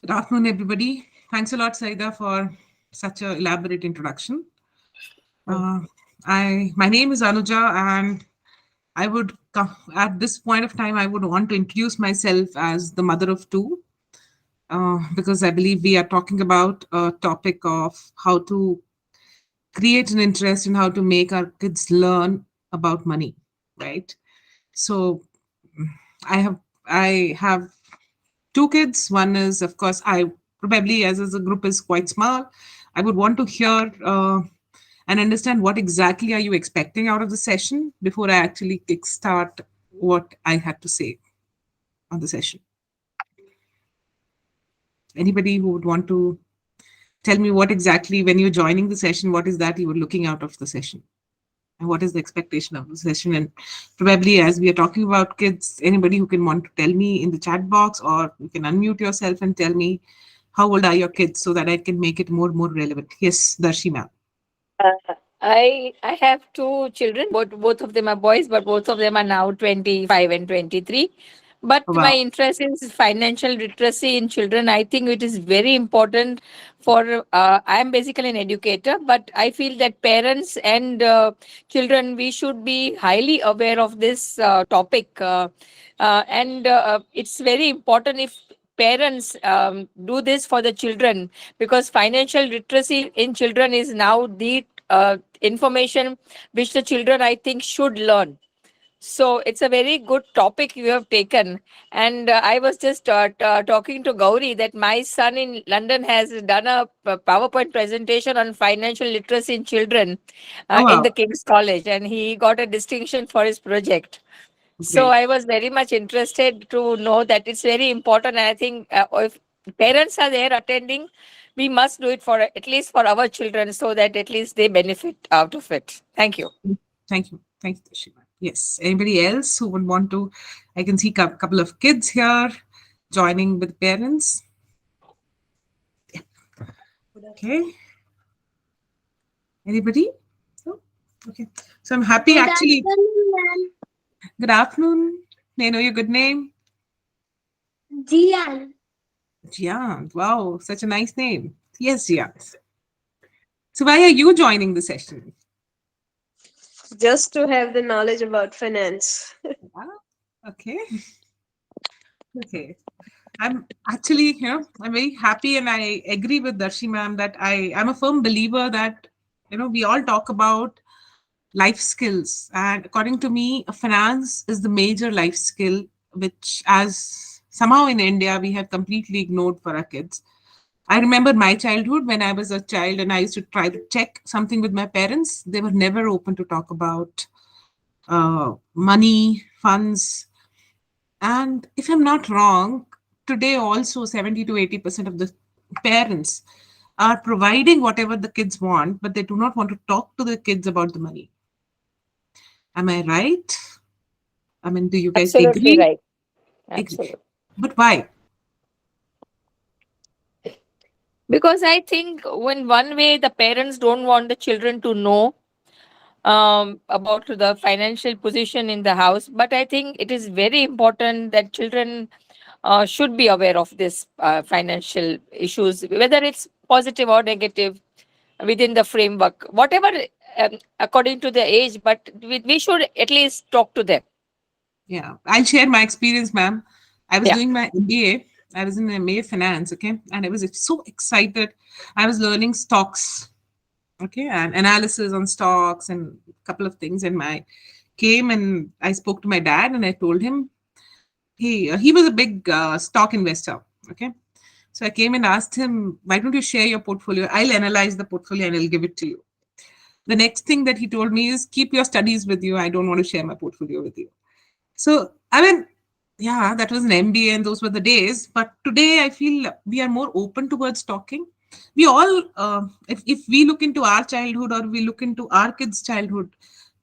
Good afternoon, everybody. Thanks a lot, Saida, for such an elaborate introduction. Uh, my name is Anuja, and at this point of time, I would want to introduce myself as the mother of two, because I believe we are talking about a topic of how to create an interest in how to make our kids learn about money, right? So I have two kids. One is, of course, I probably as a group is quite small. I would want to hear and understand what exactly are you expecting out of the session before I actually kickstart what I had to say on the session. Anybody who would want to tell me what exactly, when you're joining the session, what is that you were looking out of the session? And what is the expectation of the session? And probably as we are talking about kids, anybody who can want to tell me in the chat box, or you can unmute yourself and tell me how old are your kids so that I can make it more relevant. Yes, Darshi ma'am. I have two children. Both of them are boys, but both of them are now 25 and 23. But my Wow. interest is financial literacy in children. I think it is very important for. I am basically an educator, but I feel that parents and children, we should be highly aware of this topic, and it's very important if parents do this for the children, because financial literacy in children is now the information which the children, I think, should learn. So it's a very good topic you have taken. And I was just talking to Gauri that my son in London has done a PowerPoint presentation on financial literacy in children Oh, in the wow. King's College, and he got a distinction for his project. So Great. I was very much interested to know that it's very important. And I think if parents are there attending, we must do it for at least for our children, so that at least they benefit out of it. Thank you. Thank you. Thank you, Darshi ma'am. Yes. Anybody else who would want to? I can see a couple of kids here joining with parents. Okay. Anybody? No? Okay. So I'm happy Good actually. afternoon, ma'am. Good afternoon. May I know your good name? Jian. Jian. Wow, such a nice name. Yes, Jian. So why are you joining the session? Just to have the knowledge about finance. Wow. Okay. Okay. I'm actually, I'm very happy, and I agree with Darshi ma'am that I'm a firm believer that, we all talk about life skills. And according to me, finance is the major life skill, which as somehow in India, we have completely ignored for our kids. I remember my childhood when I was a child and I used to try to check something with my parents. They were never open to talk about money, funds. And if I'm not wrong, today also 70 to 80% of the parents are providing whatever the kids want, but they do not want to talk to the kids about the money. Am I right? I mean, do you guys Absolutely agree? right. Agree. Absolutely. But why? Because I think when one way the parents don't want the children to know about the financial position in the house, but I think it is very important that children should be aware of this financial issues, whether it's positive or negative, within the framework, whatever, according to the age. But we should at least talk to them. Yeah, I'll share my experience, ma'am. I was Yeah. doing my MBA. I was in MBA finance, okay, and I was so excited. I was learning stocks, okay, and analysis on stocks and a couple of things. And my came and I spoke to my dad and I told him he was a big stock investor, okay. So I came and asked him, why don't you share your portfolio? I'll analyze the portfolio and I'll give it to you. The next thing that he told me is, keep your studies with you. I don't want to share my portfolio with you. So, I mean, yeah, that was an MBA and those were the days. But today I feel we are more open towards talking. We all, if we look into our childhood or we look into our kids' childhood,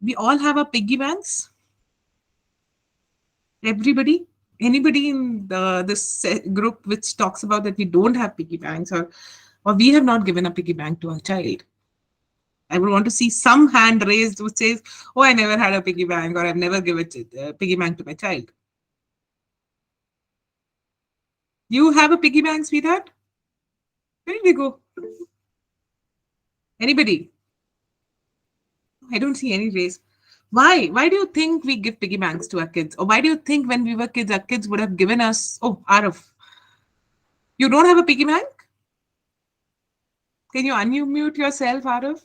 we all have a piggy banks. Everybody, anybody in this group which talks about that we don't have piggy banks, or we have not given a piggy bank to our child. I would want to see some hand raised which says, "Oh, I never had a piggy bank, or I've never given a piggy bank to my child." You have a piggy bank, sweetheart? Where did they go? Anybody? I don't see any race. Why? Why do you think we give piggy banks to our kids? Or why do you think when we were kids, our kids would have given us? Oh, Arif, you don't have a piggy bank? Can you unmute yourself, Arif?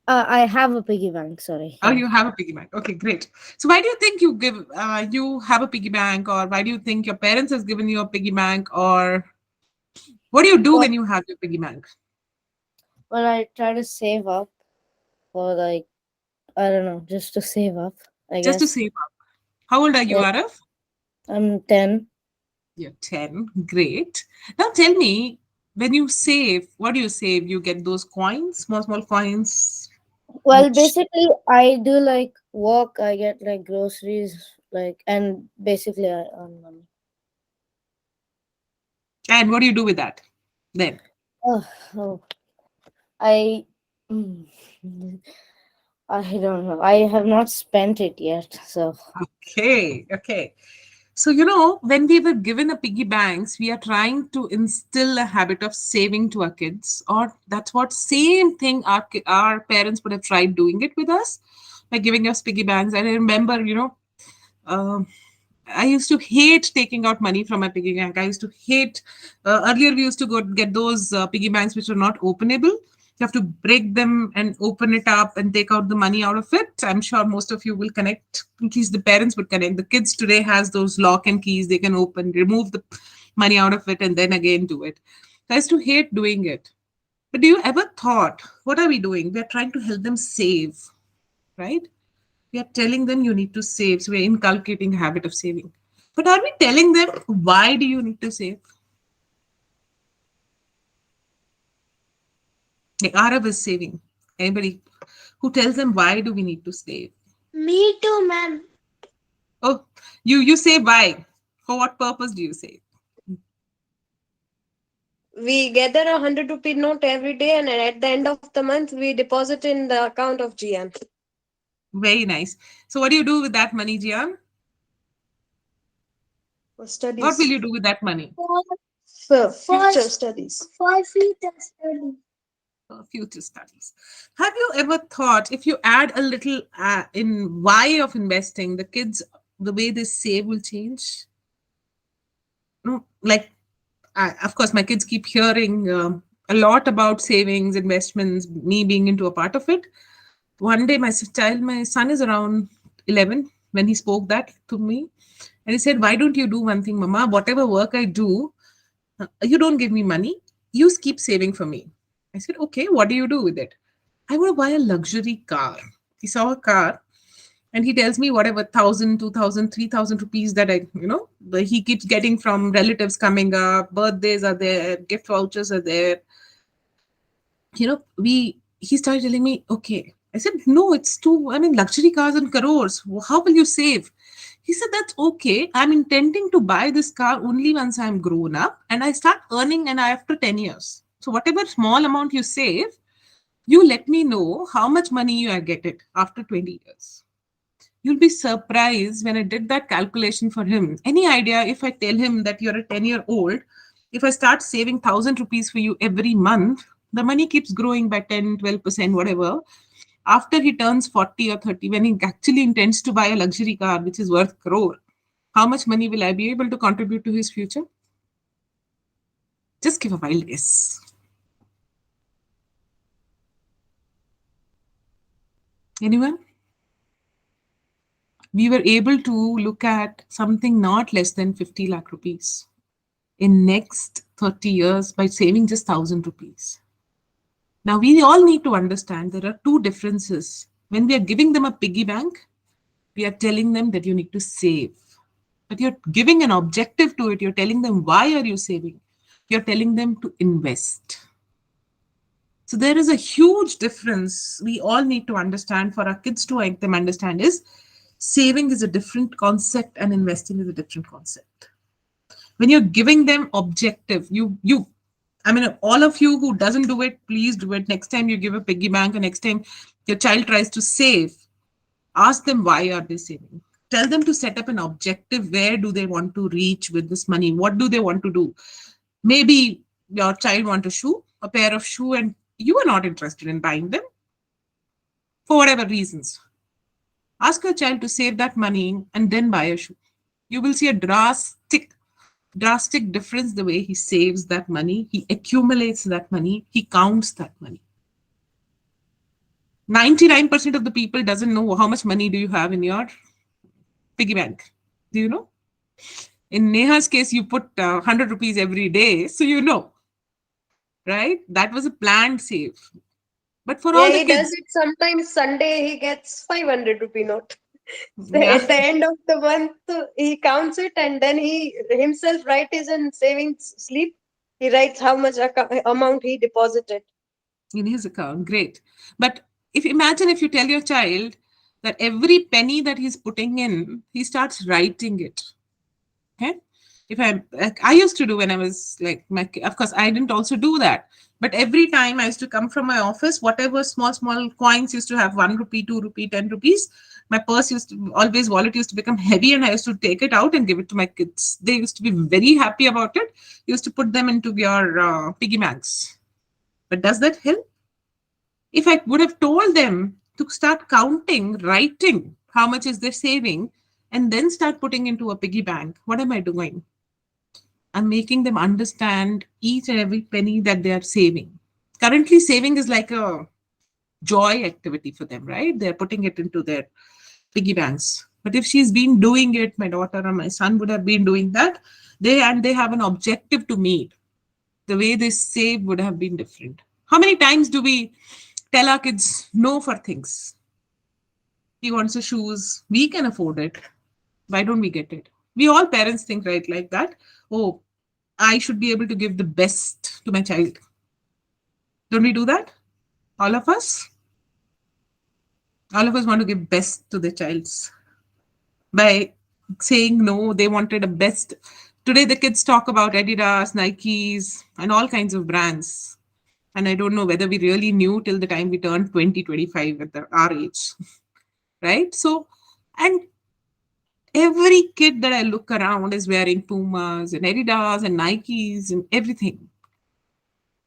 I have a piggy bank. Sorry. Oh, Yeah. you have a piggy bank. Okay, great. So why do you think you have a piggy bank, or why do you think your parents has given you a piggy bank, or what do you do Well, when you have your piggy bank? well, I try to save up for like I don't know, just to save up. I Just to guess. save up. How old are you, Yeah, Arif? I'm 10. You're 10. Great. Now tell me, when you save, what do you save? You get those coins, small, small coins, Well, which, basically, I do like work. I get like groceries, like, and basically, I earn money. and what do you do with that then? Oh, oh I, mm, I don't know. I have not spent it yet. So, Okay, okay. So, when we were given a piggy banks, we are trying to instill a habit of saving to our kids, or that's what same thing our parents would have tried doing it with us by giving us piggy banks. And I remember, um, I used to hate taking out money from my piggy bank. I used to hate. Earlier, we used to go get those piggy banks which are not openable. You have to break them and open it up and take out the money out of it. I'm sure most of you will connect. At least the parents would connect. The kids today has those lock and keys. They can open, remove the money out of it, and then again do it. I used to hate doing it. But do you ever thought, what are we doing? We're trying to help them save, right? We are telling them you need to save. So we're inculcating a habit of saving. But are we telling them why do you need to save? Like Arav is saving. Anybody who tells them why do we need to save? Me too, ma'am. Oh, you say why. For what purpose do you save? We gather a 100 rupee note every day, and at the end of the month, we deposit in the account of GM Very nice. So what do you do with that money, Jian? for What will studies. you do with that money? For future studies. For future studies. For future studies. Have you ever thought if you add a little in why of investing, the kids, the way they save will change? No, like of course, my kids keep hearing a lot about savings, investments, me being into a part of it. One day, my son is around 11 when he spoke that to me. And he said, why don't you do one thing, Mama? Whatever work I do, you don't give me money. You keep saving for me. I said, okay, what do you do with it? I want to buy a luxury car. He saw a car and he tells me whatever 1,000, 2,000, 3,000 rupees that he keeps getting from relatives coming up, birthdays are there, gift vouchers are there. We he started telling me, okay. I said, no, it's too, I mean, luxury cars and crores. How will you save? He said, that's okay. I'm intending to buy this car only once I'm grown up and I start earning and after 10 years. So whatever small amount you save, you let me know how much money you get it after 20 years. You'll be surprised when I did that calculation for him. Any idea if I tell him that you're a 10-year-old, if I start saving 1,000 rupees for you every month, the money keeps growing by 10, 12%, whatever. After he turns 40 or 30, when he actually intends to buy a luxury car, which is worth crore, how much money will I be able to contribute to his future? Just give a wild guess. Anyone? We were able to look at something not less than 50 lakh rupees in next 30 years by saving just 1,000 rupees. Now we all need to understand there are two differences. When we are giving them a piggy bank, we are telling them that you need to save. But you're giving an objective to it. You're telling them why are you saving? You're telling them to invest. So there is a huge difference we all need to understand for our kids to make them understand is saving is a different concept and investing is a different concept. When you're giving them objective, you I mean, all of you who doesn't do it, please do it. Next time you give a piggy bank, and next time your child tries to save, ask them why are they saving. Tell them to set up an objective. Where do they want to reach with this money? What do they want to do? Maybe your child want a shoe, a pair of shoe, and you are not interested in buying them for whatever reasons. Ask your child to save that money and then buy a shoe. You will see a drastic difference the way he saves that money, he accumulates that money, he counts that money. 99% of the people doesn't know how much money do you have in your piggy bank. Do you know? In Neha's case, you put 100 rupees every day, so you know, right? That was a planned save. But for Yeah, all the he does kids, it sometimes. Sunday he gets 500 rupee note. So yeah, at the end of the month, he counts it and then he himself writes his in savings slip. He writes how much amount he deposited. in his account, great. But if imagine if you tell your child that every penny that he's putting in, he starts writing it. Okay, if I like I used to do when I was like of course I didn't also do that, but every time I used to come from my office, whatever small coins used to have 1 rupee, 2 rupee, 10 rupees, my purse used to always wallet used to become heavy, and I used to take it out and give it to my kids. They used to be very happy about it. Used to put them into your piggy banks. But does that help? If I would have told them to start counting, writing how much is their saving, and then start putting into a piggy bank, what am I doing? I'm making them understand each and every penny that they are saving. Currently, saving is like a joy activity for them, right? They're putting it into their piggy banks. But if she's been doing it, my daughter or my son would have been doing that, they have an objective to meet. The way they save would have been different. How many times do we tell our kids no for things? He wants a shoes, we can afford it. Why don't we get it? We all parents think right like that. Oh, I should be able to give the best to my child. Don't we do that? All of us? All of us want to give best to the child's by saying no. They wanted a best. Today the kids talk about Adidas, Nikes, and all kinds of brands. And I don't know whether we really knew till the time we turned 20, 25 at our age. Right? So, and every kid that I look around is wearing Pumas and Adidas and Nikes and everything.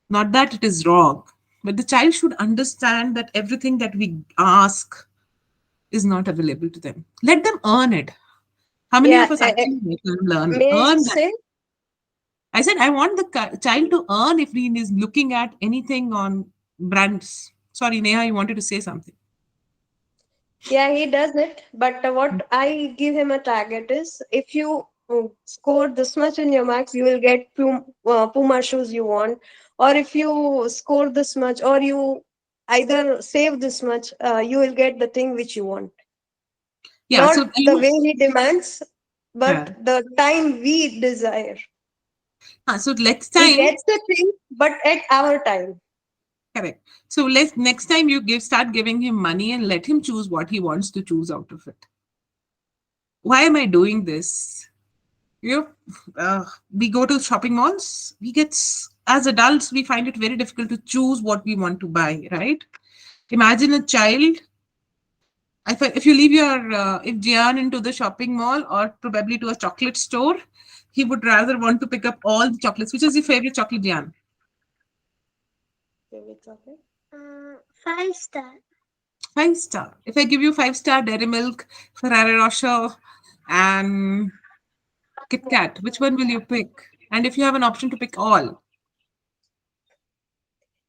Not that it is wrong, but the child should understand that everything that we ask is not available to them. Let them earn it. How many Yeah, of us actually make them learn? may I Earn that. say? I said, I want the child to earn if he is looking at anything on brands. Sorry, Neha, you wanted to say something. Yeah, he does it. But what I give him a target is if you score this much in your marks, you will get Puma shoes you want. Or if you score this much, or you either save this much, you will get the thing which you want. Yeah, Not so the way he demands, uh, but the time we desire. so next He time, gets the thing, but at our time. correct. So let's next time you start giving him money and let him choose what he wants to choose out of it. Why am I doing this? You know, we go to shopping malls. As adults, we find it very difficult to choose what we want to buy, right? Imagine a child. If you leave if Jian into the shopping mall or probably to a chocolate store, he would rather want to pick up all the chocolates. Which is your favorite chocolate, Jian? Favorite chocolate? 5 star. 5 star. If I give you 5 star Dairy Milk, Ferrero Rocher, and Kit Kat, which one will you pick? And if you have an option to pick all,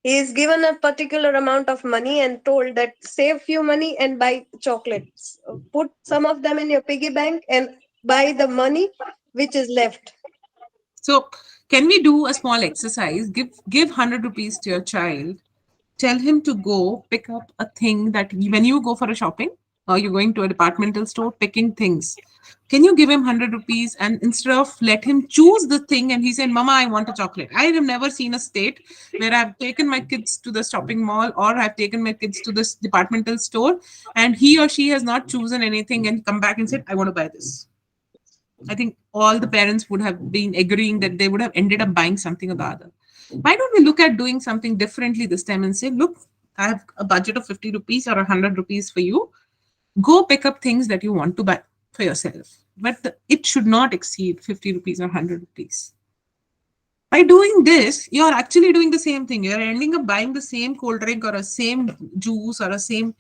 He is given a particular amount of money and told that save few money and buy chocolates. Put some of them in your piggy bank and buy the money which is left. so can we do a small exercise? Give 100 rupees to your child. Tell him to go pick up a thing that when you go for a shopping or you're going to a departmental store picking things. Can you give him 100 rupees and instead of let him choose the thing and he said, Mama, I want a chocolate. I have never seen a state where I've taken my kids to the shopping mall or I've taken my kids to this departmental store and he or she has not chosen anything and come back and said, I want to buy this. I think all the parents would have been agreeing that they would have ended up buying something or the other. Why don't we look at doing something differently this time and say, look, I have a budget of 50 rupees or 100 rupees for you. Go pick up things that you want to buy. for yourself, but it should not exceed 50 rupees or 100 rupees. By doing this, you're actually doing the same thing. You're ending up buying the same cold drink or a same juice or a same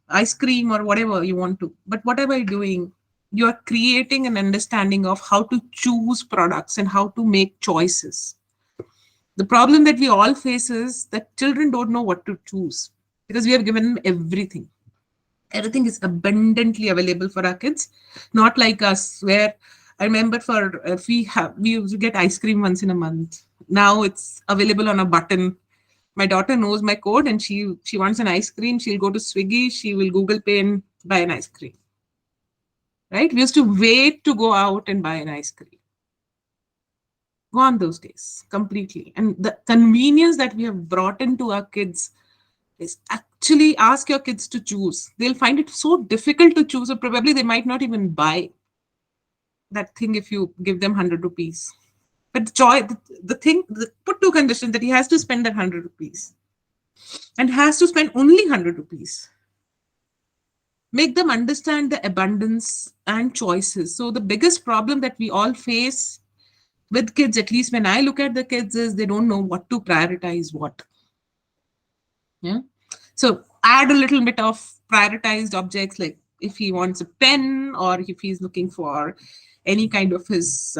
ice cream or whatever you want to. But what am I doing? You're creating an understanding of how to choose products and how to make choices. The problem that we all face is that children don't know what to choose because we have given them everything. Everything is abundantly available for our kids, not like us, where I remember for we used to get ice cream once in a month. Now it's available on a button. My daughter knows my code, and she wants an ice cream. She'll go to Swiggy. She will Google Pay and buy an ice cream. Right? We used to wait to go out and buy an ice cream. Gone those days completely. And the convenience that we have brought into our kids is actually ask your kids to choose. They'll find it so difficult to choose, or probably they might not even buy that thing if you give them 100 rupees. But put two conditions that he has to spend that 100 rupees and has to spend only 100 rupees. Make them understand the abundance and choices. So the biggest problem that we all face with kids, at least when I look at the kids, is they don't know what to prioritize what. Yeah. So add a little bit of prioritized objects, like if he wants a pen or if he's looking for any kind of his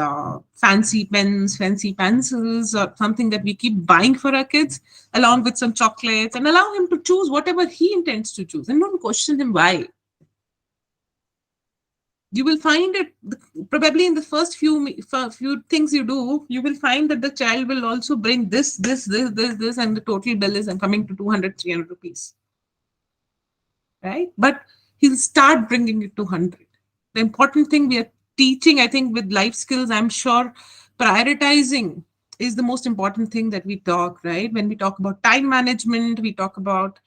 fancy pens, fancy pencils, or something that we keep buying for our kids, along with some chocolates, and allow him to choose whatever he intends to choose, and don't question him why. You will find it probably in the first few things you do, you will find that the child will also bring this, and the total bill is coming to 200, 300 rupees. Right? But he'll start bringing it to 100. The important thing we are teaching, I think, with life skills, I'm sure prioritizing is the most important thing that we talk, right? When we talk about time management, we talk about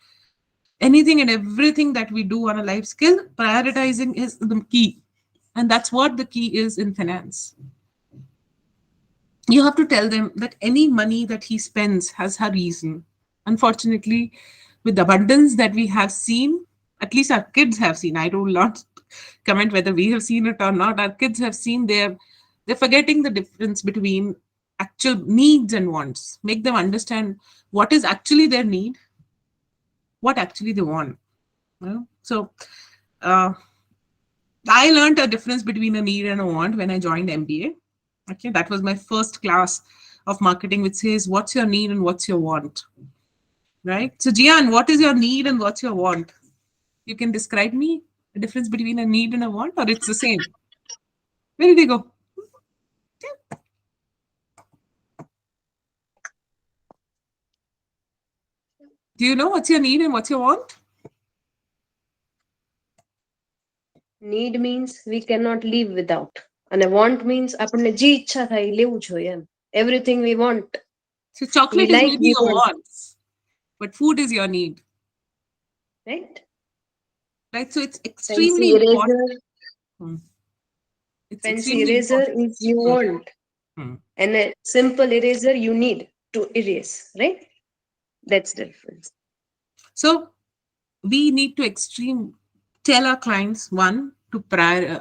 anything and everything that we do on a life skill, prioritizing is the key. And that's what the key is in finance. You have to tell them that any money that he spends has a reason. Unfortunately, with the abundance that we have seen, at least our kids have seen, I do not comment whether we have seen it or not, our kids have seen, they're forgetting the difference between actual needs and wants. Make them understand what is actually their need, what actually they want. So I learned a difference between a need and a want when I joined MBA. Okay, that was my first class of marketing, which says what's your need and what's your want. Right? So Jian, what is your need and what's your want? You can describe me the difference between a need and a want, or it's the same? Where did they go? Do you know what's your need and what's your want? Need means we cannot live without. And a want means આપણને જે ઈચ્છા થાય એ લેવું જોઈએ એમ. Everything we want. So chocolate We is like, maybe we your want. wants, but food is your need. Right? Right? So it's Fancy extremely important. eraser. It's Fancy extremely eraser important. is you want. Hmm. And a simple eraser you need to erase. Right? That's the difference. So we need to tell our clients, one, to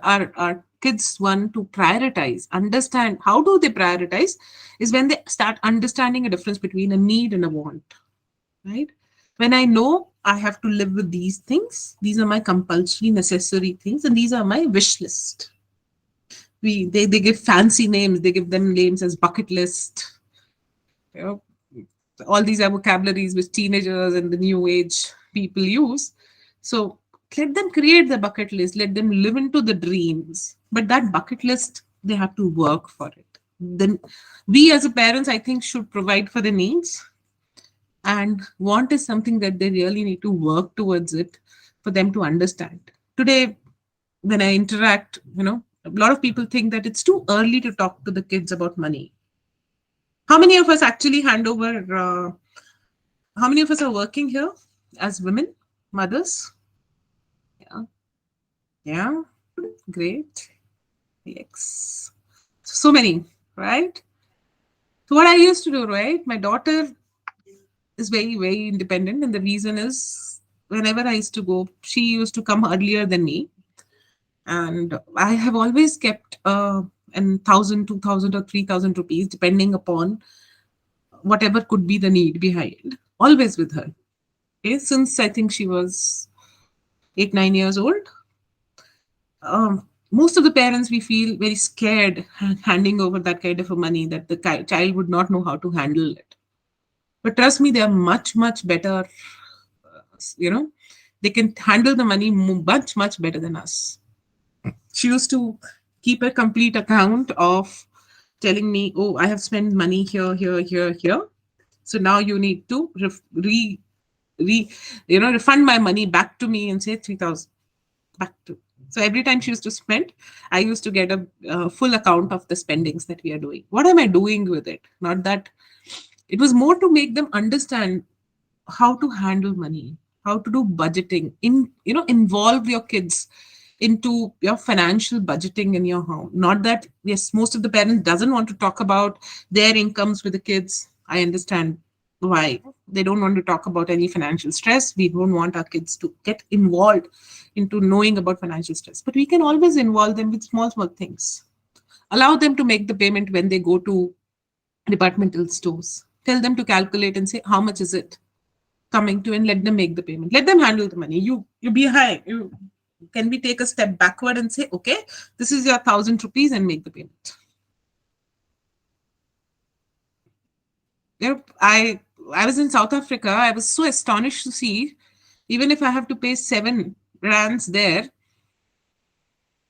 our kids, one, to prioritize, understand how do they prioritize is when they start understanding a difference between a need and a want. Right? When I know I have to live with these things, these are my compulsory necessary things, and these are my wish list. They give fancy names, they give them names as bucket list, you know, all these are vocabularies which teenagers and the new age people use. So let them create the bucket list, let them live into the dreams. But that bucket list, they have to work for it. Then we as a parents, I think, should provide for the needs. And want is something that they really need to work towards it for them to understand. Today, when I interact, a lot of people think that it's too early to talk to the kids about money. How many of us actually hand over how many of us are working here as women, mothers? Yeah. Yeah. Great. Yes. So many, right? So what I used to do, right? My daughter is very, very independent. And the reason is whenever I used to go, she used to come earlier than me. And I have always kept an 1,000, 2,000, or 3,000 rupees, depending upon whatever could be the need behind, always with her. Okay, since I think she was 8, 9 years old. Most of the parents, we feel very scared handing over that kind of a money, that the child would not know how to handle it. But trust me, they are much, much better. You know, they can handle the money much, much better than us. She used to keep a complete account of telling me, "Oh, I have spent money here, here, here, here. So now you need to re refund my money back to me and say 3,000 back to." So every time she used to spend, I used to get a full account of the spendings that we are doing. What am I doing with it? Not that, it was more to make them understand how to handle money, how to do budgeting, involve your kids into your financial budgeting in your home. Not that, yes, most of the parents doesn't want to talk about their incomes with the kids. I understand why they don't want to talk about any financial stress. We don't want our kids to get involved into knowing about financial stress, but we can always involve them with small small things. Allow them to make the payment when they go to departmental stores. Tell them to calculate and say how much is it coming to, and let them make the payment. Let them handle the money. You be high. You can we take a step backward and say, okay, this is your 1,000 rupees and make the payment. I was in South Africa. I was so astonished to see, even if I have to pay 7 rands there,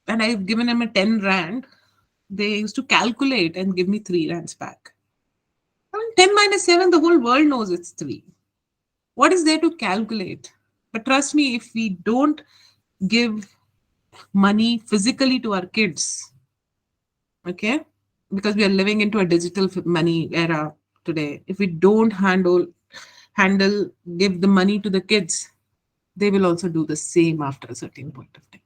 and I've given them a 10 rand, they used to calculate and give me 3 rands back. I mean, 10 minus 7, the whole world knows it's 3. What is there to calculate? But trust me, if we don't give money physically to our kids, okay, because we are living into a digital money era today, if we don't handle give the money to the kids, they will also do the same after a certain point of time.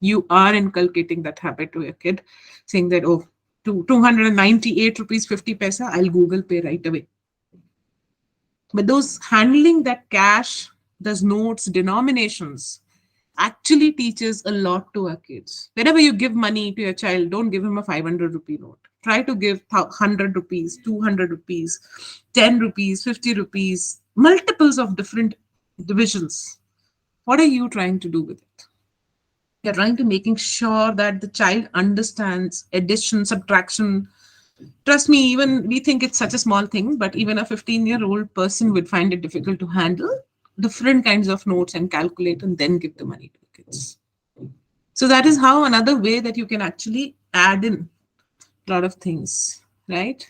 You are inculcating that habit to your kid, saying that, oh, 298 rupees 50 paisa, I'll Google Pay right away. But those handling that cash, those notes, denominations, actually teaches a lot to our kids. Whenever you give money to your child, don't give him a 500 rupee note. Try to give 100 rupees, 200 rupees, 10 rupees, 50 rupees, multiples of different divisions. What are you trying to do with it? You're trying to making sure that the child understands addition, subtraction. Trust me, even we think it's such a small thing, but even a 15-year-old person would find it difficult to handle different kinds of notes and calculate and then give the money to the kids. So that is how another way that you can actually add in a lot of things, right?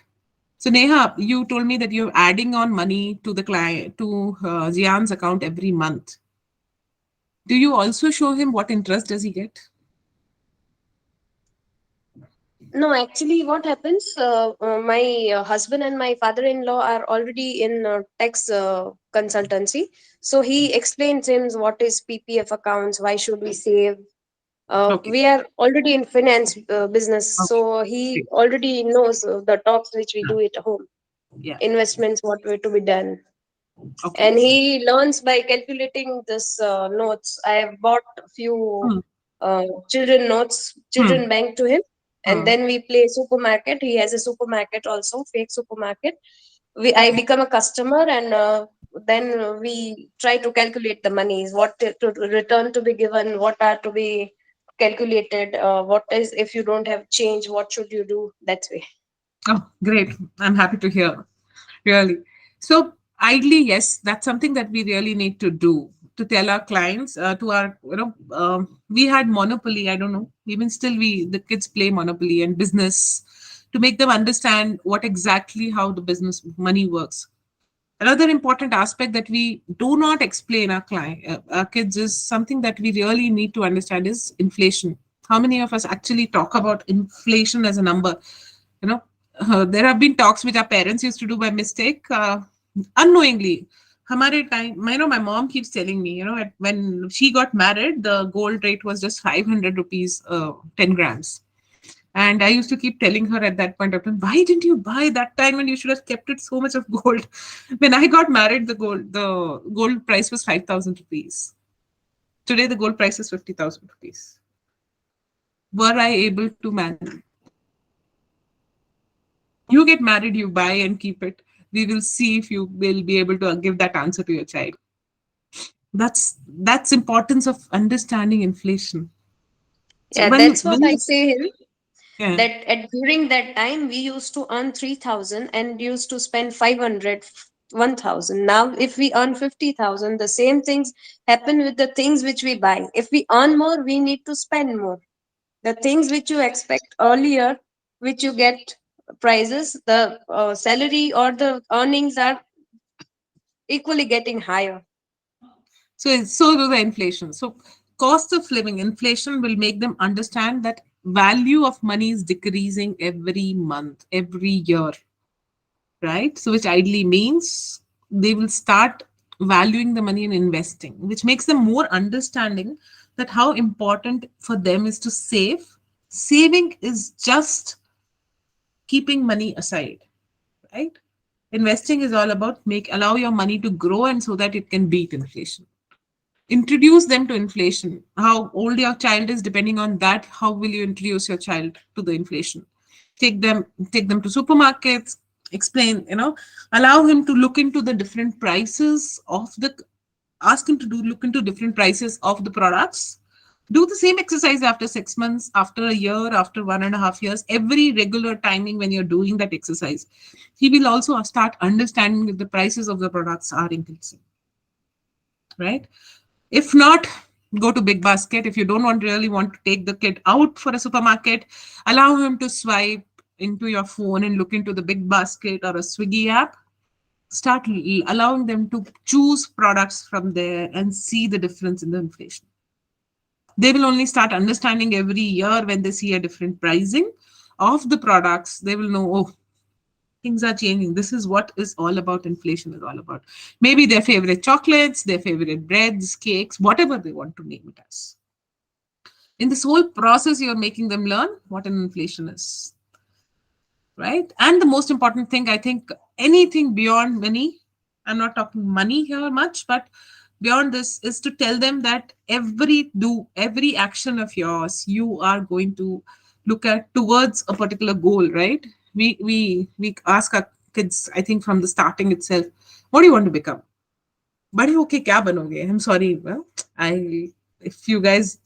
So Neha, you told me that you're adding on money to the client, to Zian's account every month. Do you also show him what interest does he get? No, actually, what happens? My husband and my father-in-law are already in tax consultancy. So he explains him what is PPF accounts, why should we save. Okay. We are already in finance business, Okay. so he Great. already knows the talks which we do at home, Yeah. investments, what were to be done. Okay. And he learns by calculating this notes. I have bought a few Hmm. children notes, Hmm. children bank to him, and Hmm. then we play supermarket. He has a supermarket also, fake supermarket. I become a customer, and then we try to calculate the monies, what to return to be given, what are to be calculated, what is if you don't have change, what should you do, that way. Oh, great. I'm happy to hear. Really. So, ideally, yes, that's something that we really need to do, to tell our clients, to our, we had Monopoly. I don't know. Even still, the kids play Monopoly and business, to make them understand what exactly how the business money works. Another important aspect that we do not explain our kids, is something that we really need to understand, is inflation. How many of us actually talk about inflation as a number? You know, there have been talks which our parents used to do by mistake, unknowingly. Hamare time, my mom keeps telling me, when she got married, the gold rate was just 500 rupees, 10 grams. And I used to keep telling her at that point of time, why didn't you buy that time when you should have kept it so much of gold? When I got married, the gold price was 5,000 rupees. Today, the gold price is 50,000 rupees. were I able to manage? You get married, you buy and keep it. We will see if you will be able to give that answer to your child. That's importance of understanding inflation. So Yeah, when that's what when I say him. yeah. That at during that time we used to earn 3,000 and used to spend 500, 1,000. Now if we earn 50,000, the same things happen with the things which we buy. If we earn more, we need to spend more. The things which you expect earlier, which you get prices, the salary or the earnings are equally getting higher. So do the inflation. So cost of living inflation will make them understand that value of money is decreasing every month, every year, right? So which ideally means they will start valuing the money and investing, which makes them more understanding that how important for them is to save. Saving is just keeping money aside, right? Investing is all about make allow your money to grow and so that it can beat inflation. Introduce them to inflation. How old your child is, depending on that, how will you introduce your child to the inflation? Take them, take them to supermarkets, explain, allow him to look into the different prices of the ask him to do look into different prices of the products. Do the same exercise after 6 months, after a year, after 1.5 years, every regular timing when you're doing that exercise. He will also start understanding that the prices of the products are increasing, right? If not, go to big basket. If you don't really want to take the kid out for a supermarket, allow him to swipe into your phone and look into the big basket or a Swiggy app. Start allowing them to choose products from there and see the difference in the inflation. They will only start understanding every year when they see a different pricing of the products. They will know, oh, things are changing. This is what is all about inflation is all about. Maybe their favorite chocolates, their favorite breads, cakes, whatever they want to name it as. In this whole process, you're making them learn what an inflation is, right? And the most important thing, I think, anything beyond money, I'm not talking money here much, but beyond this is to tell them that every action of yours, you are going to look at towards a particular goal, right? We ask our kids, I think from the starting itself, what do you want to become? बड़े होके क्या बनोगे? I'm sorry, well, I if you guys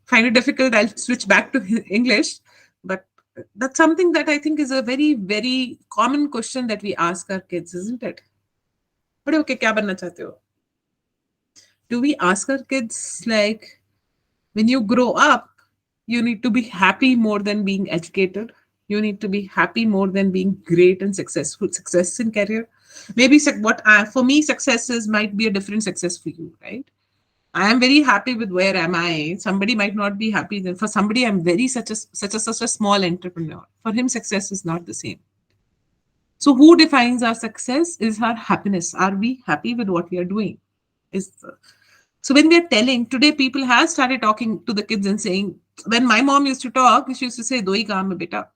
find it difficult, I'll switch back to English. But that's something that I think is a very, very common question that we ask our kids, isn't it? बड़े होके क्या बनना चाहते हो? Do we ask our kids like, when you grow up, you need to be happy more than being educated? You need to be happy more than being great and successful, success in career? Maybe what for me success is might be a different success for you, right? I am very happy with where am I. Somebody might not be happy. Then for somebody, I'm very such a small entrepreneur. For him, success is not the same. So who defines our success is our happiness. Are we happy with what we are doing? Is So when we are telling today, people have started talking to the kids and saying, when my mom used to talk, she used to say, "Do hi kaam hai beta,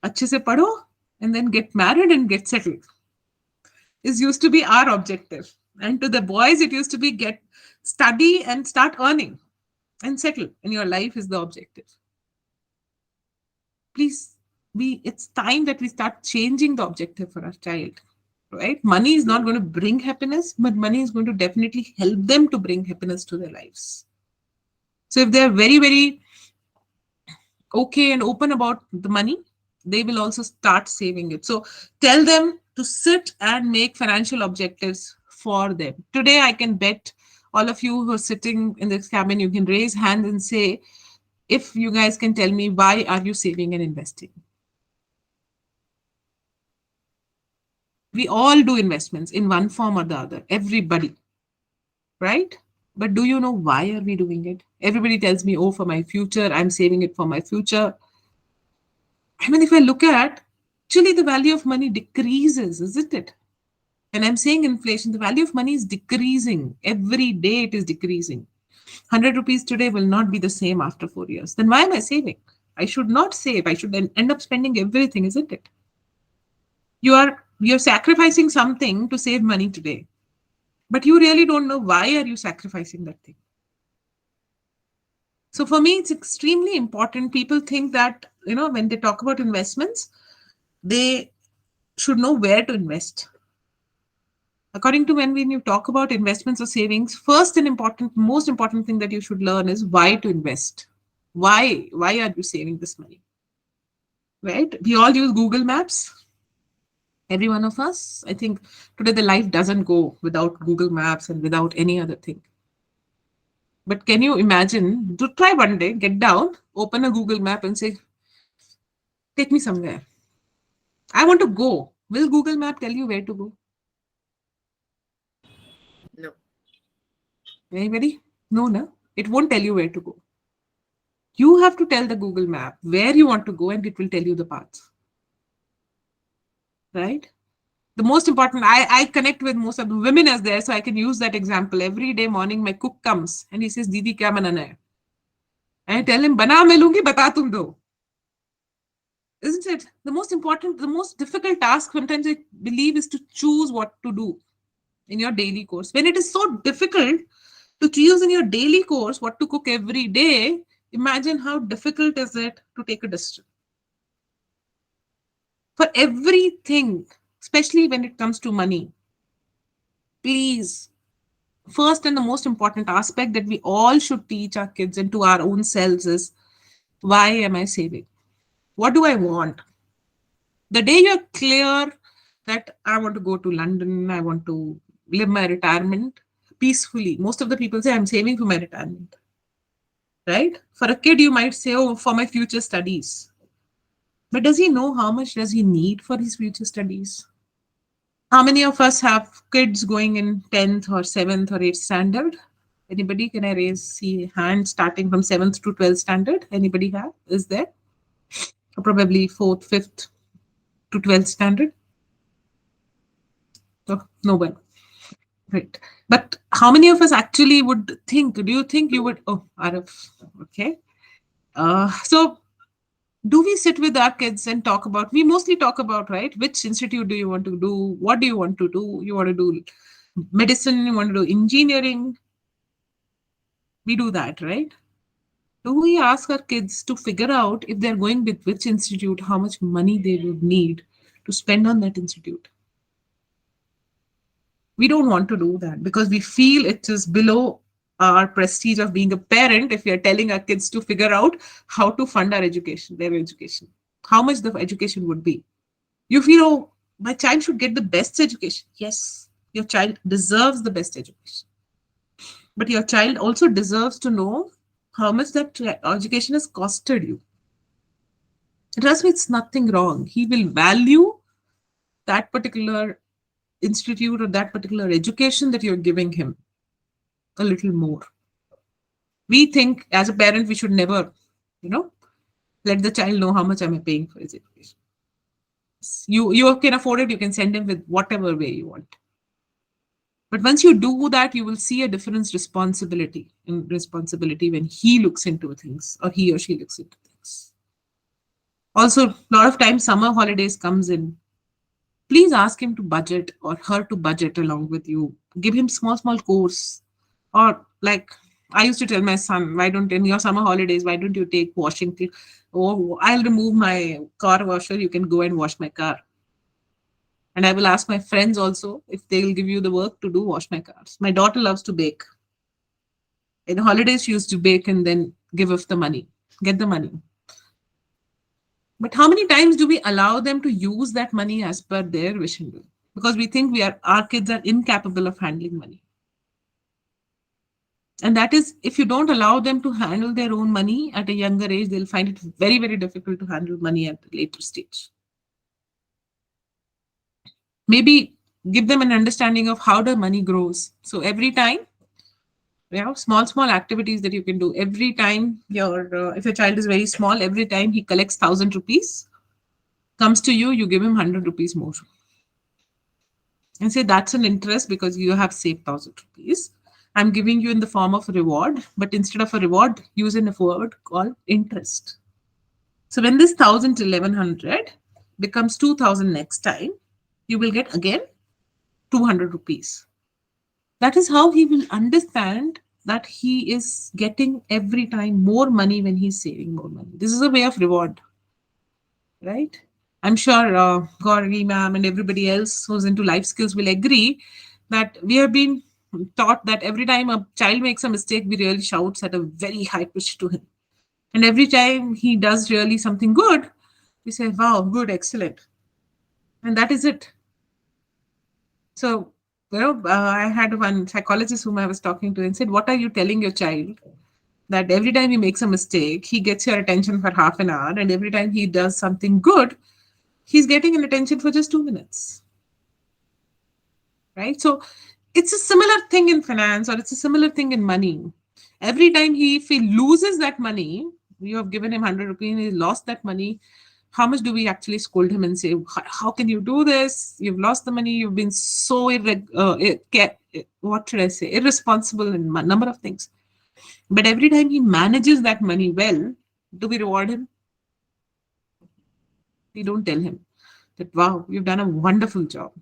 अच्छे से पढ़ो and then get married and get settled." Is used to be our objective. And to the boys, it used to be get study and start earning and settle. And your life is the objective. Please, it's time that we start changing the objective for our child. Right? Money is not going to bring happiness, but money is going to definitely help them to bring happiness to their lives. So if they're very, very okay and open about the money, they will also start saving it. So tell them to sit and make financial objectives for them. Today, I can bet all of you who are sitting in this cabin, you can raise hands and say, if you guys can tell me, why are you saving and investing? We all do investments in one form or the other, everybody, right? But do you know why are we doing it? Everybody tells me, oh, for my future, I'm saving it for my future. I mean, if I look at, actually the value of money decreases, isn't it? And I'm saying inflation, the value of money is decreasing. Every day it is decreasing. 100 rupees today will not be the same after 4 years. Then why am I saving? I should not save. I should then end up spending everything, isn't it? You're sacrificing something to save money today. But you really don't know why are you sacrificing that thing. So for me, it's extremely important. People think that, when they talk about investments, they should know where to invest. According to when you talk about investments or savings, first and most important thing that you should learn is why to invest. Why are you saving this money? Right? We all use Google Maps. Every one of us. I think today the life doesn't go without Google Maps and without any other thing. But can you imagine? To try one day, get down, open a Google Map and say, take me somewhere. I want to go. Will Google Map tell you where to go? No. Anybody? No, no. It won't tell you where to go. You have to tell the Google Map where you want to go and it will tell you the path. Right? The most important, I connect with most of the women as there, so I can use that example. Every day morning, my cook comes and he says, Didi, kya banana hai? I tell him, bana main lungi, bata tum do. Isn't it? The most important, the most difficult task sometimes I believe is to choose what to do in your daily course. When it is so difficult to choose in your daily course what to cook every day, imagine how difficult is it to take a decision. For everything, especially when it comes to money, please, first and the most important aspect that we all should teach our kids and to our own selves is, why am I saving? What do I want? The day you're clear that I want to go to London, I want to live my retirement peacefully. Most of the people say, I'm saving for my retirement. Right? For a kid, you might say, oh, for my future studies. But does he know how much does he need for his future studies? How many of us have kids going in 10th or 7th or 8th standard? Anybody? Can I raise see hand starting from 7th to 12th standard? Anybody have? Is there? Or probably 4th, 5th to 12th standard? Oh, no one. Right. But how many of us actually would think? Do you think you would? Oh, RF. Okay. So do we sit with our kids and talk about? We mostly talk about, right? Which institute do you want to do? What do you want to do? You want to do medicine? You want to do engineering? We do that, right? Do we ask our kids to figure out if they're going with which institute, how much money they would need to spend on that institute? We don't want to do that because we feel it is below our prestige of being a parent if we are telling our kids to figure out how to fund our education, their education, how much the education would be. You feel, oh, my child should get the best education. Yes, your child deserves the best education. But your child also deserves to know how much that education has costed you. Trust me, it's nothing wrong. He will value that particular institute or that particular education that you're giving him a little more. We think as a parent, we should never, you know, let the child know how much am I paying for his education. You can afford it, you can send him with whatever way you want. But once you do that, you will see a different responsibility when he looks into things or he or she looks into things. Also, a lot of times summer holidays comes in. Please ask him to budget or her to budget along with you. Give him small course. Or like I used to tell my son, why don't in your summer holidays, why don't you take washing? Oh, I'll remove my car washer. You can go and wash my car. And I will ask my friends also if they will give you the work to do wash my cars. My daughter loves to bake. In holidays, she used to bake and then give us the money, get the money. But how many times do we allow them to use that money as per their wish and will? Because we think our kids are incapable of handling money. And that is, if you don't allow them to handle their own money at a younger age, they'll find it very, very difficult to handle money at a later stage. Maybe give them an understanding of how the money grows. So every time, small activities that you can do. Every time if your child is very small, every time he collects 1,000 rupees, comes to you, you give him 100 rupees more. And say that's an interest because you have saved 1,000 rupees. I'm giving you in the form of a reward, but instead of a reward, use a word called interest. So when this 1,000 to 1,100 becomes 2,000 next time, you will get again 200 rupees. That is how he will understand that he is getting every time more money when he's saving more money. This is a way of reward, right? I'm sure Gauri ma'am and everybody else who's into life skills will agree that we have been taught that every time a child makes a mistake, we really shouts at a very high pitch to him. And every time he does really something good, we say, wow, good, excellent. And that is it. So, I had one psychologist whom I was talking to and said, what are you telling your child? That every time he makes a mistake, he gets your attention for half an hour. And every time he does something good, he's getting an attention for just 2 minutes, right? So it's a similar thing in finance, or it's a similar thing in money. Every time if he loses that money, you have given him 100 rupees, he lost that money. How much do we actually scold him and say, how can you do this? You've lost the money. You've been so what should I say? Irresponsible in a number of things. But every time he manages that money well, do we reward him? We don't tell him that, wow, you've done a wonderful job,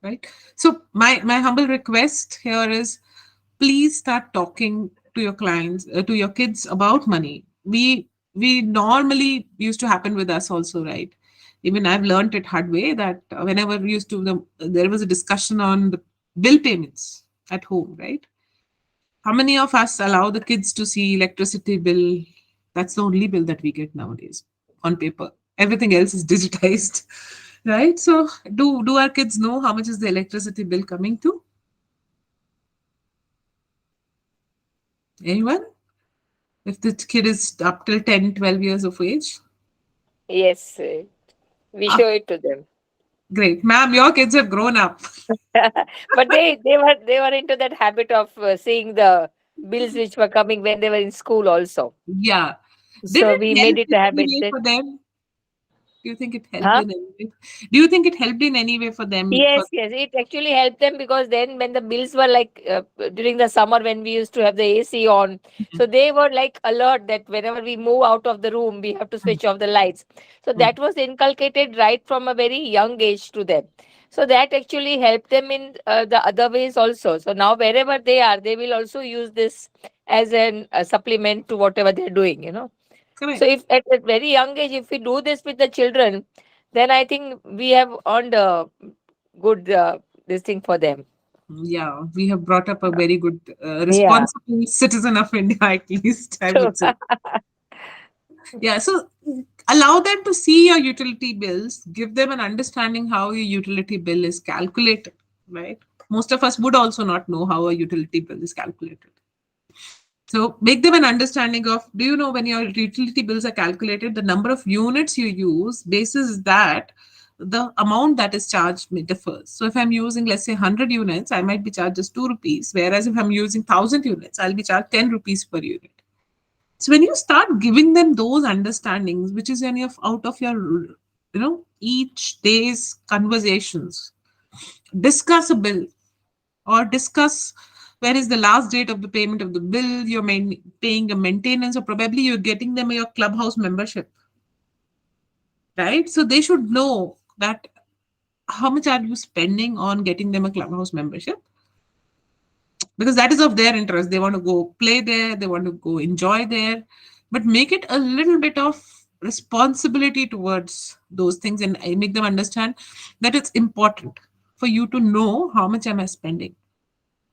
right? So my humble request here is, please start talking to your clients, to your kids about money. We normally used to happen with us also, right? Even I've learned it hard way that whenever we used to there was a discussion on the bill payments at home, right? How many of us allow the kids to see electricity bill? That's the only bill that we get nowadays on paper. Everything else is digitized, right? So do our kids know how much is the electricity bill coming to? Anyone? If the kid is up till 10, 12 years of age? Yes, we Ah, show it to them. great. Ma'am, your kids have grown up. But they were into that habit of seeing the bills which were coming when they were in school also. Yeah. Did So it we help made it in a any habit way that, for them? Do you think it helped huh? in any way? Do you think it helped in any way for them? For Yes, yes, it actually helped them because then when the bills were like during the summer when we used to have the AC on, so they were like alert that whenever we move out of the room, we have to switch off the lights. So Mm, that was inculcated right from a very young age to them. So that actually helped them in the other ways also. So now wherever they are, they will also use this as an supplement to whatever they're doing. So correct. if at a very young age, if we do this with the children, then I think we have earned a good this thing for them. Yeah, we have brought up a very good, Yeah. responsible citizen of India, at least, I True. would say. Yeah, so allow them to see your utility bills, give them an understanding how your utility bill is calculated, right? Most of us would also not know how a utility bill is calculated. So make them an understanding of, do you know when your utility bills are calculated, the number of units you use basis that the amount that is charged may differs. So if I'm using, let's say, 100 units, I might be charged just 2 rupees. Whereas if I'm using 1,000 units, I'll be charged 10 rupees per unit. So when you start giving them those understandings, which is any of out of your, each day's conversations, discuss a bill or discuss where is the last date of the payment of the bill, you're paying a maintenance, or probably you're getting them your clubhouse membership, right? So they should know that how much are you spending on getting them a clubhouse membership, because that is of their interest. They want to go play there, they want to go enjoy there, but make it a little bit of responsibility towards those things, and I make them understand that it's important for you to know how much am I spending.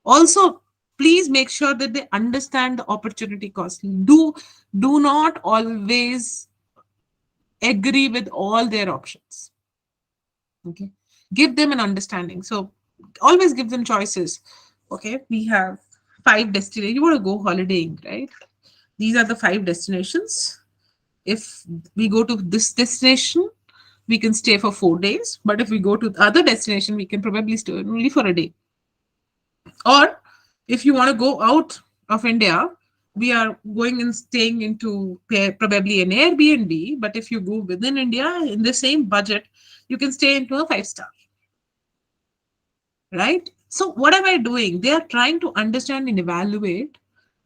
Also, please make sure that they understand the opportunity cost. Do not always agree with all their options. Okay, give them an understanding. So always give them choices. Okay, we have 5 destinations. You want to go holidaying, right? These are the 5 destinations. If we go to this destination, we can stay for 4 days, but if we go to the other destination, we can probably stay only for a day. Or if you want to go out of India, we are going and staying into probably an Airbnb. But if you go within India in the same budget, you can stay into a 5 star, right? So what am I doing? They are trying to understand and evaluate.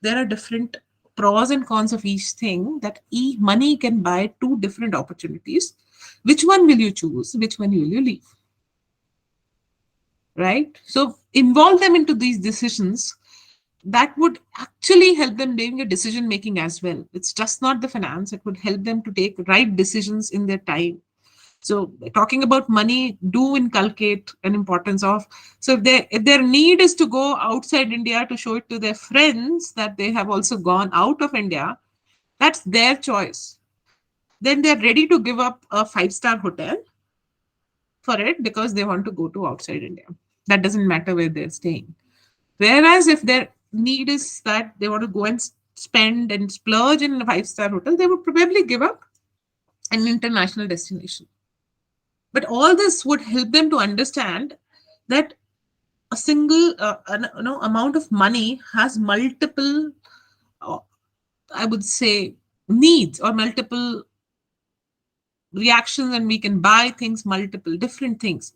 There are different pros and cons of each thing, that money can buy two different opportunities. Which one will you choose? Which one will you leave? Right? So involve them into these decisions. that would actually help them doing a decision making as well. It's just not the finance, it would help them to take right decisions in their time. So talking about money, do inculcate an importance of, so if their need is to go outside India to show it to their friends that they have also gone out of India, that's their choice. Then they're ready to give up a five-star hotel for it because they want to go to outside India. That doesn't matter where they're staying. Whereas if their need is that they want to go and spend and splurge in a five-star hotel, they would probably give up an international destination. But all this would help them to understand that a single amount of money has multiple, uh, I would say, needs or multiple reactions, and we can buy things, multiple different things.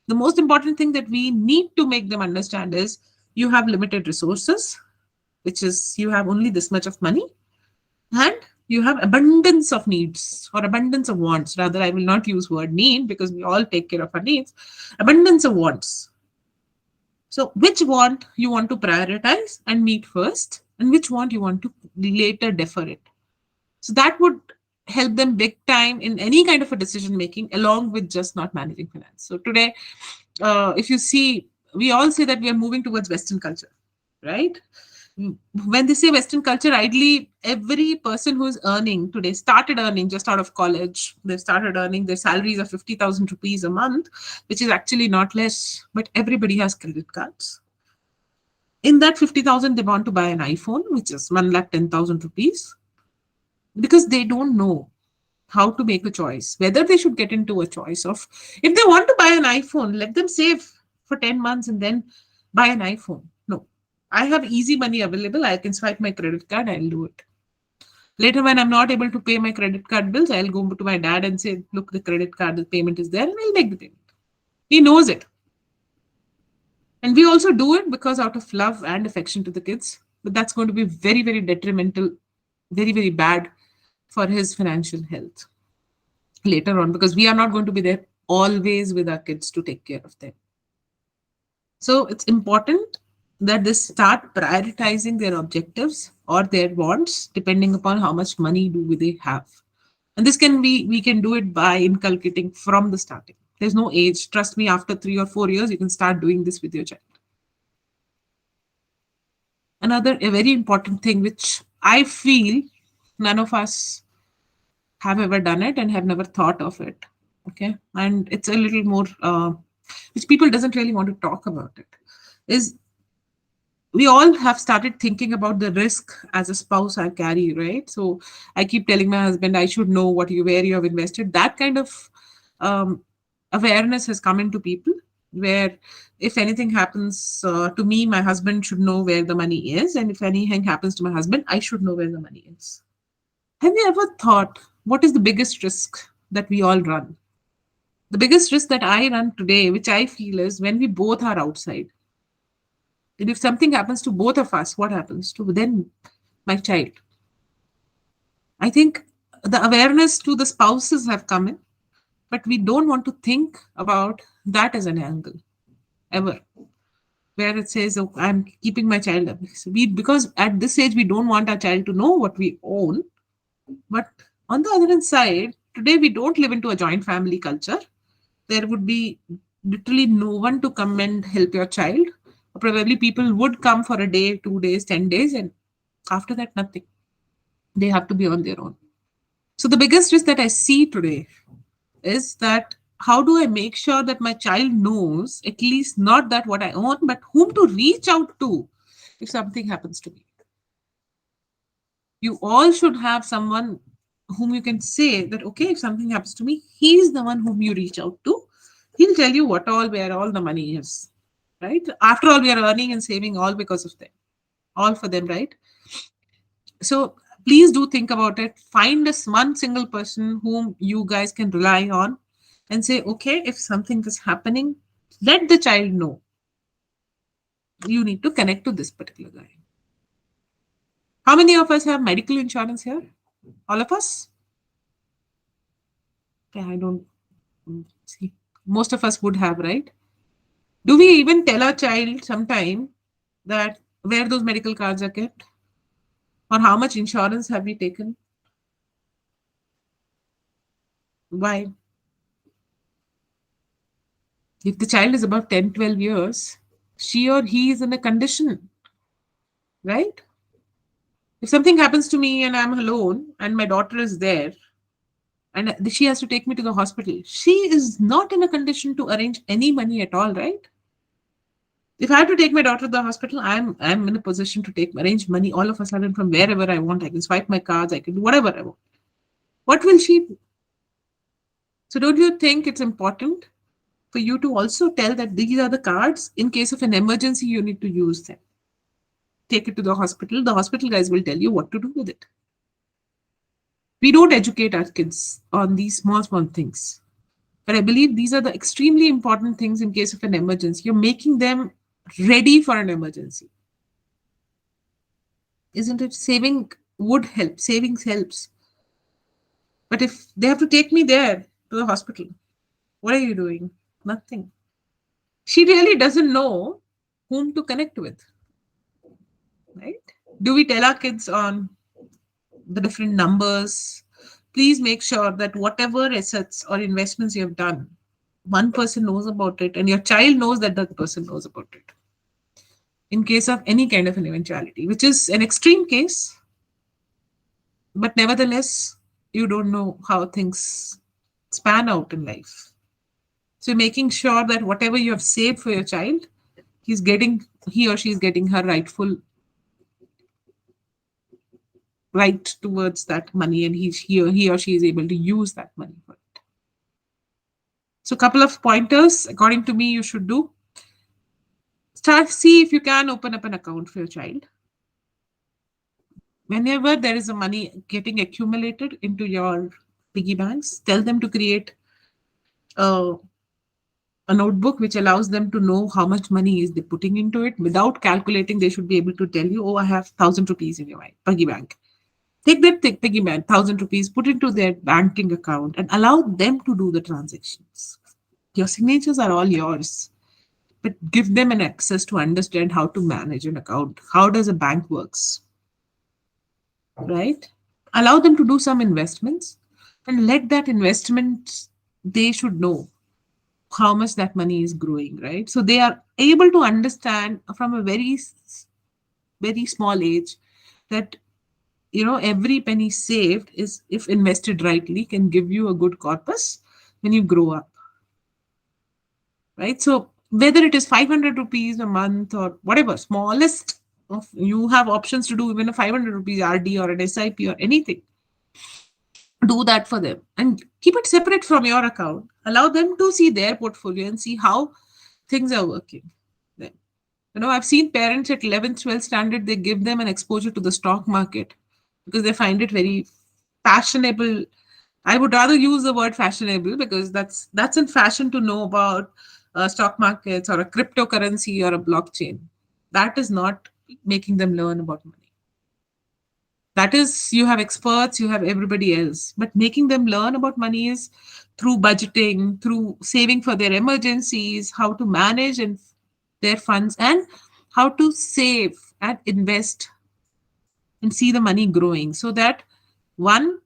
The most important thing that we need to make them understand is you have limited resources, which is you have only this much of money, and you have abundance of needs or abundance of wants. Rather, I will not use word need because we all take care of our needs. Abundance of wants. So which want you want to prioritize and meet first, and which want you want to later defer it. So that would help them big time in any kind of a decision making, along with just not managing finance. So today, if you see, we all say that we are moving towards Western culture, right? When they say Western culture, ideally, every person who is earning today started earning just out of college. They started earning their salaries of 50,000 rupees a month, which is actually not less, but everybody has credit cards. In that 50,000, they want to buy an iPhone, which is 1,10,000 rupees, because they don't know how to make a choice, whether they should get into a choice of, if they want to buy an iPhone, let them save for 10 months and then buy an iPhone. No, I have easy money available. I can swipe my credit card. I'll do it. Later, when I'm not able to pay my credit card bills, I'll go to my dad and say, look, the credit card the payment is there, and I'll make the payment. He knows it. And we also do it because out of love and affection to the kids. But that's going to be very, very detrimental, very, very bad for his financial health later on, because we are not going to be there always with our kids to take care of them. So it's important that they start prioritizing their objectives or their wants depending upon how much money do they have. And this can be, we can do it by inculcating from the starting. There's no age. Trust me, after 3 or 4 years, you can start doing this with your child. Another a very important thing, which I feel none of us have ever done it and have never thought of it. Okay. And it's a little more, which people doesn't really want to talk about it, is we all have started thinking about the risk as a spouse I carry, right? So I keep telling my husband, I should know where you have invested. That kind of awareness has come into people, where if anything happens to me, my husband should know where the money is. And if anything happens to my husband, I should know where the money is. Have you ever thought what is the biggest risk that we all run? The biggest risk that I run today, which I feel, is when we both are outside. And if something happens to both of us, what happens to then my child? I think the awareness to the spouses have come in, but we don't want to think about that as an angle ever, where it says, oh, I'm keeping my child up. So because at this age, we don't want our child to know what we own. But on the other hand side, today we don't live into a joint family culture. There would be literally no one to come and help your child. Probably people would come for a day, 2 days, 10 days, and after that, nothing. They have to be on their own. So the biggest risk that I see today is that how do I make sure that my child knows at least not that what I own, but whom to reach out to if something happens to me. You all should have someone whom you can say that, okay, if something happens to me, he's the one whom you reach out to. He'll tell you where all the money is, right? After all, we are earning and saving all because of them, all for them, right? So please do think about it. Find this one single person whom you guys can rely on and say, okay, if something is happening, let the child know. You need to connect to this particular guy. How many of us have medical insurance here? All of us? Okay, I don't see. Most of us would have, right? Do we even tell our child sometime that where those medical cards are kept, or how much insurance have we taken. Why? If the child is above 10, 12 years, she or he is in a condition, right? If something happens to me and I'm alone and my daughter is there and she has to take me to the hospital, she is not in a condition to arrange any money at all, right? If I have to take my daughter to the hospital, I'm in a position to take arrange money all of a sudden from wherever I want. I can swipe my cards, I can do whatever I want. What will she do? So don't you think it's important for you to also tell that these are the cards in case of an emergency you need to use them? Take it to the hospital. The hospital guys will tell you what to do with it. We don't educate our kids on these small, small things. But I believe these are the extremely important things in case of an emergency. You're making them ready for an emergency. Isn't it? Saving would help. Savings helps. But if they have to take me there to the hospital, what are you doing? Nothing. She really doesn't know whom to connect with, right? Do we tell our kids on the different numbers? Please make sure that whatever assets or investments you have done, one person knows about it and your child knows that that person knows about it. In case of any kind of an eventuality, which is an extreme case, but nevertheless, you don't know how things span out in life. So making sure that whatever you have saved for your child, he or she is getting her rightful right towards that money, and he or she is able to use that money for it. So a couple of pointers, according to me, you should do. See if you can open up an account for your child. Whenever there is a money getting accumulated into your piggy banks, tell them to create a, a notebook which allows them to know how much money is they putting into it. Without calculating, they should be able to tell you, oh, I have 1,000 rupees in your piggy bank. Take that piggy bank, 1,000 rupees, put it into their banking account and allow them to do the transactions. Your signatures are all yours, but give them an access to understand how to manage an account. How does a bank works, right? Allow them to do some investments and let that investment, they should know how much that money is growing, right? So they are able to understand from a very small age that every penny saved is, if invested rightly, can give you a good corpus when you grow up, right? So whether it is 500 rupees a month or whatever, smallest of, you have options to do even a 500 rupees RD or an SIP or anything. Do that for them and keep it separate from your account. Allow them to see their portfolio and see how things are working. Then, I've seen parents at 11th, 12th standard, they give them an exposure to the stock market because they find it very fashionable. I would rather use the word fashionable because that's in fashion to know about stock markets or a cryptocurrency or a blockchain. That is not making them learn about money. That is, you have experts, you have everybody else, but making them learn about money is through budgeting, through saving for their emergencies, how to manage and their funds, and how to save and invest and see the money growing. So that, one,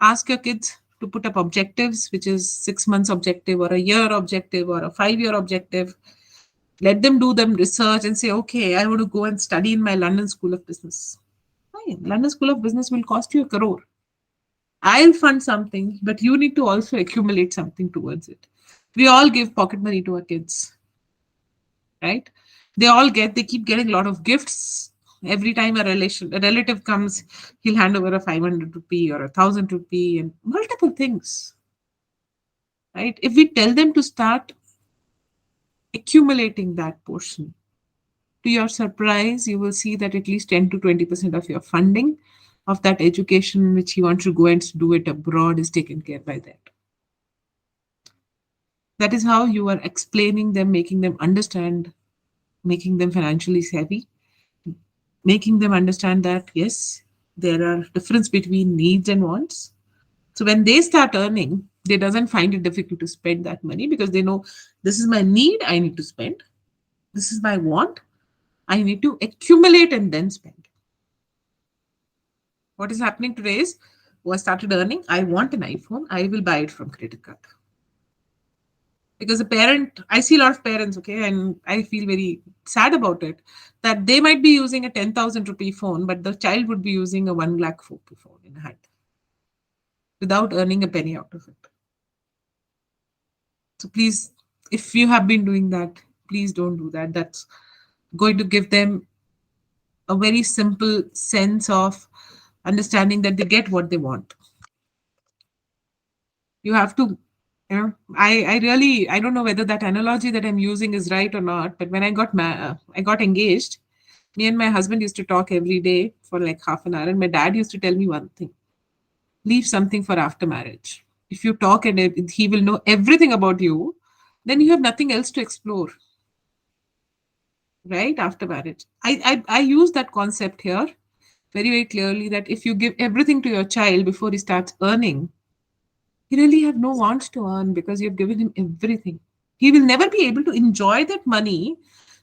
ask your kids to put up objectives, which is 6 months objective or a year objective or a 5-year objective. Let them do them research and say, okay, I want to go and study in my London School of Business. Fine. London School of Business will cost you a crore. I'll fund something, but you need to also accumulate something towards it. We all give pocket money to our kids, right? They keep getting a lot of gifts. Every time a relative comes, he'll hand over a 500 rupee or a 1,000 rupee and multiple things, right? If we tell them to start accumulating that portion, to your surprise, you will see that at least 10 to 20% of your funding of that education, which you want to go and do it abroad, is taken care by that. That is how you are explaining them, making them understand, making them financially savvy, making them understand that, yes, there are difference between needs and wants. So when they start earning, they doesn't find it difficult to spend that money because they know this is my need, I need to spend. This is my want, I need to accumulate and then spend. What is happening today is, I started earning, I want an iPhone, I will buy it from credit card. Because a parent, I see a lot of parents, okay, and I feel very sad about it, that they might be using a 10,000 rupee phone, but the child would be using a 1 lakh rupee phone in hand without earning a penny out of it. So please, if you have been doing that, please don't do that. That's going to give them a very simple sense of understanding that they get what they want. You have to, I really, I don't know whether that analogy that I'm using is right or not, but when I got engaged, me and my husband used to talk every day for like half an hour, and my dad used to tell me one thing: leave something for after marriage. If you talk and he will know everything about you, then you have nothing else to explore, right? After marriage. I use that concept here very, very clearly, that if you give everything to your child before he starts earning, he really have no wants to earn because you've given him everything. He will never be able to enjoy that money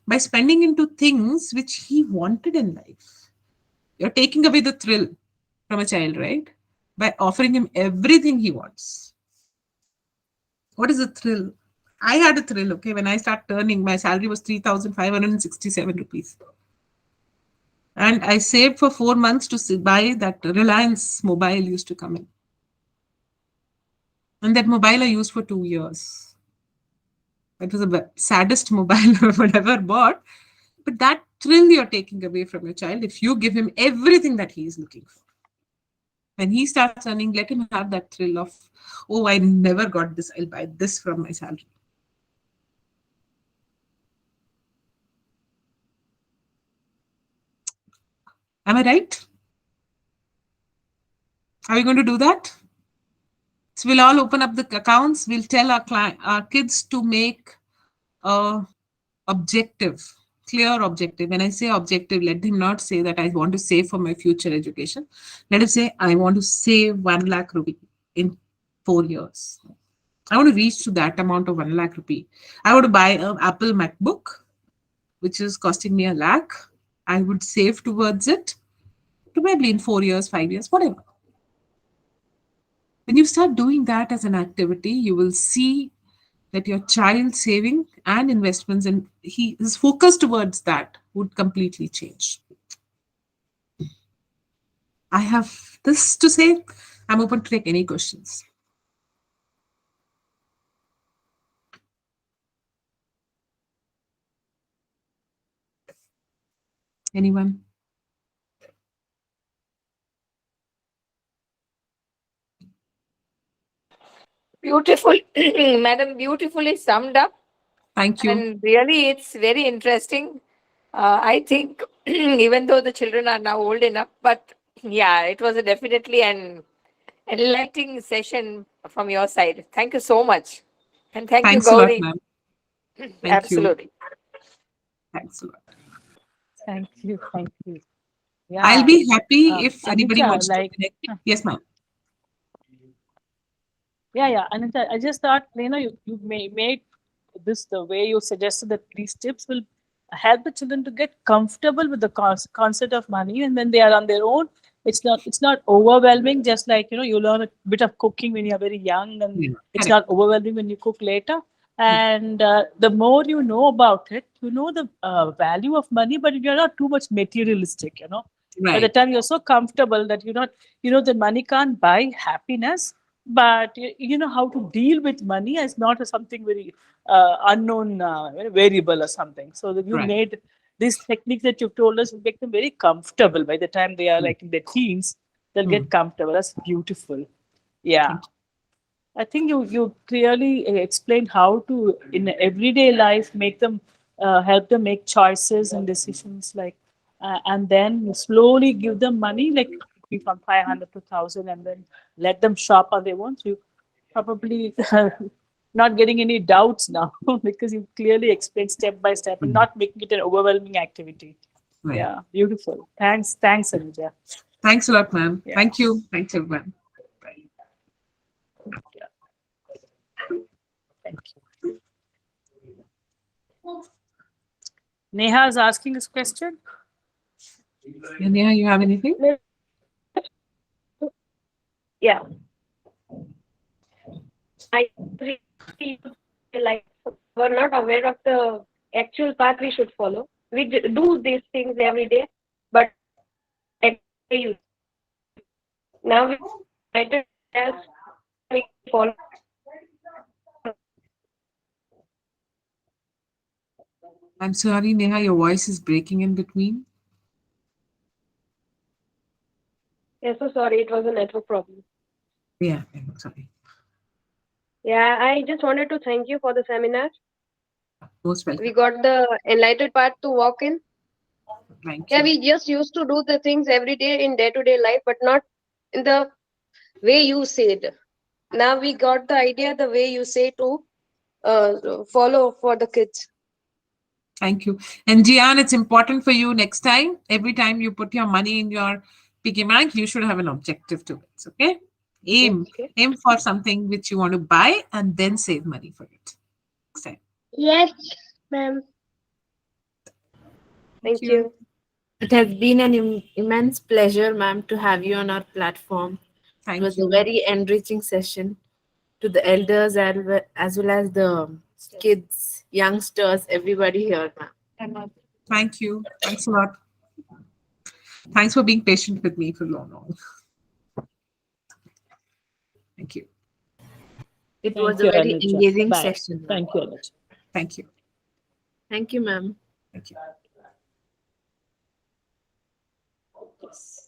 by spending into things which he wanted in life. You're taking away the thrill from a child, right? By offering him everything he wants. What is the thrill? I had a thrill, okay, when I started earning, my salary was 3,567 rupees. And I saved for 4 months to buy that Reliance mobile used to come in. And that mobile I used for 2 years. That was the saddest mobile I've ever bought. But that thrill you're taking away from your child if you give him everything that he is looking for. When he starts earning, let him have that thrill of, oh, I never got this. I'll buy this from my salary. Am I right? Are we going to do that? So we'll all open up the accounts. We'll tell our kids to make a objective, clear objective. When I say objective, let him not say that I want to save for my future education. Let him say, I want to save 1 lakh rupee in 4 years. I want to reach to that amount of 1 lakh rupee. I want to buy an Apple MacBook, which is costing me a lakh. I would save towards it probably in 4 years, 5 years, whatever. When you start doing that as an activity, you will see that your child saving and investments and his focus towards that would completely change. I have this to say. I'm open to take any questions. Anyone? Beautiful, madam, beautifully summed up. Thank you. And really, it's very interesting. I think, even though the children are now old enough, but yeah, it was definitely an enlightening session from your side. Thank you so much. And thank you, Thanks a lot, Gauri. ma'am. Thank you. Absolutely. Thanks a lot. Thank you. Thank you. I'll Yeah. be happy if anybody Anuja, wants to connect. Yes, ma'am. yeah. Anuja, I just thought, you made this the way you suggested that these tips will help the children to get comfortable with the concept of money, and when they are on their own, it's not overwhelming. Just like you learn a bit of cooking when you are very young, and Yeah, it's correct. not overwhelming when you cook later. Hmm. And the more you know about it, you know the value of money, but you're not too much materialistic. By the Right. time you're so comfortable that that money can't buy happiness, but you know how to deal with money as not as something very unknown variable or something. So that you Right. made these techniques that you've told us will make them very comfortable. By the time they are Hmm. like in their teens, they'll Hmm. get comfortable. That's beautiful. Yeah. Thank you. I think you clearly explained how to in everyday life make them help them make choices and decisions, like and then you slowly give them money, like be from 500 to 1,000, and then let them shop on their own. So you probably not getting any doubts now because you clearly explained step by step and Hmm. not making it an overwhelming activity. Right. Yeah, beautiful. Thanks, Anuja. Thanks a lot, ma'am. Yeah, Thank you. Thanks, everyone. Bye. yeah. Thank you. Neha is asking this question. Neha, you have anything? Yeah. I really like we're not aware of the actual path we should follow. We do these things every day, but at you now we as we follow. I'm sorry, Neha, your voice is breaking in between. Yeah, so sorry, it was a network problem. Yeah, I'm sorry. Yeah, I just wanted to thank you for the seminar. Most We welcome. got the enlightened path to walk in. Thank Yeah, you. we just used to do the things every day in day-to-day life, but not in the way you said. Now we got the idea the way you say to follow for the kids. Thank you. And Gian, it's important for you next time. Every time you put your money in your piggy bank, you should have an objective to it. Okay? Aim. Okay. Aim for something which you want to buy and then save money for it. Next time. Yes, ma'am. Thank Thank you. you. It has been an immense pleasure, ma'am, to have you on our platform. It Thank was a you. very enriching session to the elders as well as the kids, youngsters, everybody here, ma'am. Thank you. Thanks a lot. Thanks for being patient with me for long. Thank you. It was Thank a you, very Anuja. engaging Bye. session, ma'am. Thank you, Anuja. Thank you. Thank you, ma'am. Thank you. Yes.